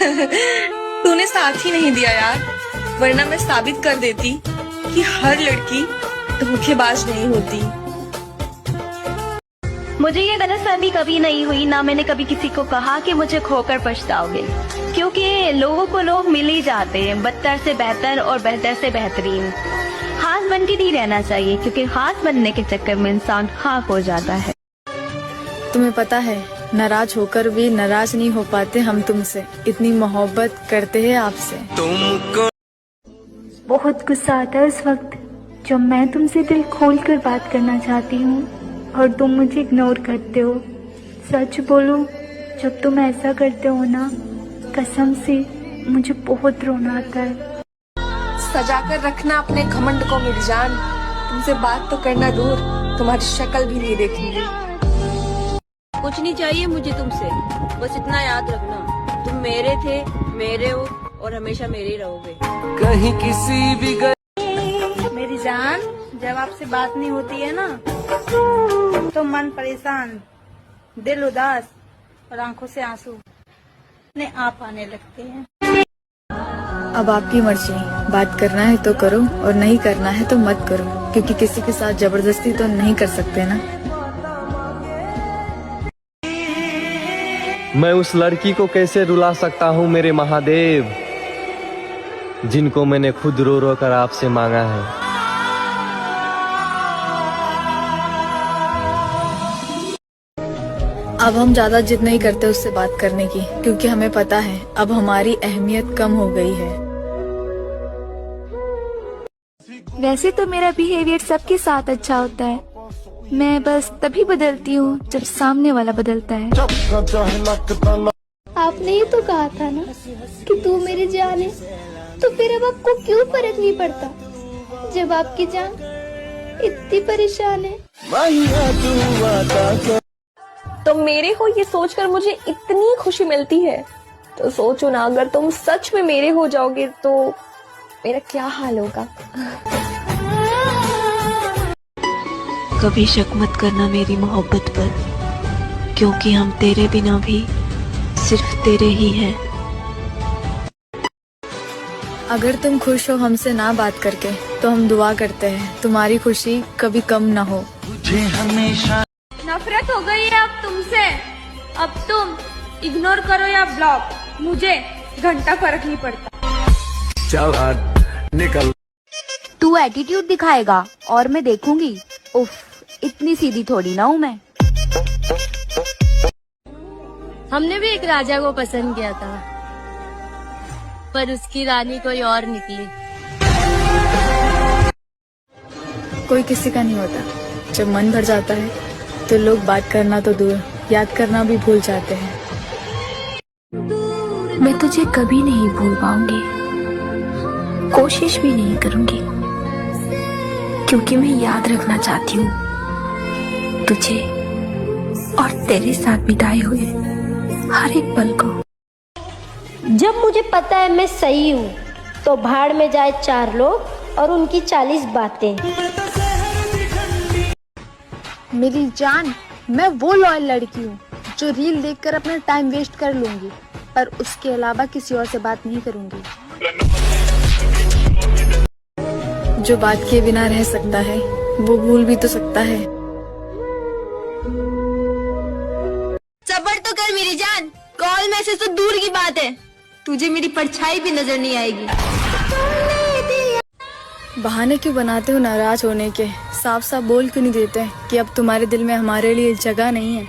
तूने साथ ही नहीं दिया यार, वरना मैं साबित कर देती कि हर लड़की धोखेबाज नहीं होती। मुझे ये गलतफहमी कभी नहीं हुई, ना मैंने कभी किसी को कहा कि मुझे खोकर पछताओगे, क्योंकि लोगों को लोग मिल ही जाते हैं, बदतर से बेहतर और बेहतर से बेहतरीन। खास बन के नहीं रहना चाहिए, क्योंकि खास बनने के चक्कर में इंसान खाक हो जाता है। तुम्हें पता है, नाराज होकर भी नाराज नहीं हो पाते हम तुमसे, इतनी मोहब्बत करते हैं आपसे। तुमको बहुत गुस्सा आता है उस वक्त जब मैं तुमसे दिल खोल कर बात करना चाहती हूँ और तुम मुझे इग्नोर करते हो। सच बोलो, जब तुम ऐसा करते हो ना, कसम से मुझे बहुत रोना आता है। सजा कर रखना अपने घमंड को मिर्जान, तुमसे बात तो करना दूर, तुम्हारी शक्ल भी नहीं देखनी। कुछ नहीं चाहिए मुझे तुमसे, बस इतना याद रखना, तुम मेरे थे, मेरे हो और हमेशा मेरे ही रहोगे। कहीं किसी भी मेरी जान, जब आपसे बात नहीं होती है ना, तो मन परेशान, दिल उदास और आंखों से आंसू अपने आप आने लगते हैं। अब आपकी मर्जी, बात करना है तो करो और नहीं करना है तो मत करो, क्योंकि किसी के साथ जबरदस्ती तो नहीं कर सकते ना। मैं उस लड़की को कैसे रुला सकता हूँ मेरे महादेव, जिनको मैंने खुद रो रो कर आपसे मांगा है। अब हम ज्यादा जिद नहीं करते उससे बात करने की, क्योंकि हमें पता है अब हमारी अहमियत कम हो गई है। वैसे तो मेरा बिहेवियर सबके साथ अच्छा होता है, मैं बस तभी बदलती हूँ जब सामने वाला बदलता है। आपने ही तो कहा था ना कि तू मेरी जान है, तो फिर अब आपको क्यों फर्क नहीं पड़ता जब आपकी जान इतनी परेशान है। तो मेरे हो ये सोचकर मुझे इतनी खुशी मिलती है, तो सोचो ना, अगर तुम सच में मेरे हो जाओगे तो मेरा क्या हाल होगा। कभी शक मत करना मेरी मोहब्बत पर, क्योंकि हम तेरे बिना भी सिर्फ तेरे ही हैं। अगर तुम खुश हो हमसे ना बात करके, तो हम दुआ करते हैं तुम्हारी खुशी कभी कम ना हो। मुझे हमेशा नफरत हो गई है अब तुमसे, अब तुम इग्नोर करो या ब्लॉक, मुझे घंटा फर्क नहीं पड़ता। चल निकल। तू एटीट्यूड दिखाएगा और मैं देखूंगी। उफ, इतनी सीधी थोड़ी ना हूँ मैं। हमने भी एक राजा को पसंद किया था, पर उसकी रानी कोई और निकली। कोई किसी का नहीं होता, जब मन भर जाता है तो लोग बात करना तो दूर, याद करना भी भूल जाते हैं। मैं तुझे कभी नहीं भूल पाऊंगी, कोशिश भी नहीं करूंगी, क्योंकि मैं याद रखना चाहती हूँ तुझे और तेरे साथ बिताए हुए हर एक पल को। जब मुझे पता है मैं सही हूँ, तो भाड़ में जाए 4 लोग और उनकी 40 बातें। मेरी जान, मैं वो लॉयल लड़की हूँ जो रील देखकर अपना टाइम वेस्ट कर लूंगी, पर उसके अलावा किसी और से बात नहीं करूंगी। जो बात किए बिना रह सकता है, वो भूल भी तो सकता है। सब्र तो कर मेरी जान, कॉल मैसेज तो दूर की बात है, तुझे मेरी परछाई भी नजर नहीं आएगी। बहाने क्यों बनाते हो नाराज होने के, साफ साफ बोल क्यों नहीं देते कि अब तुम्हारे दिल में हमारे लिए जगह नहीं है।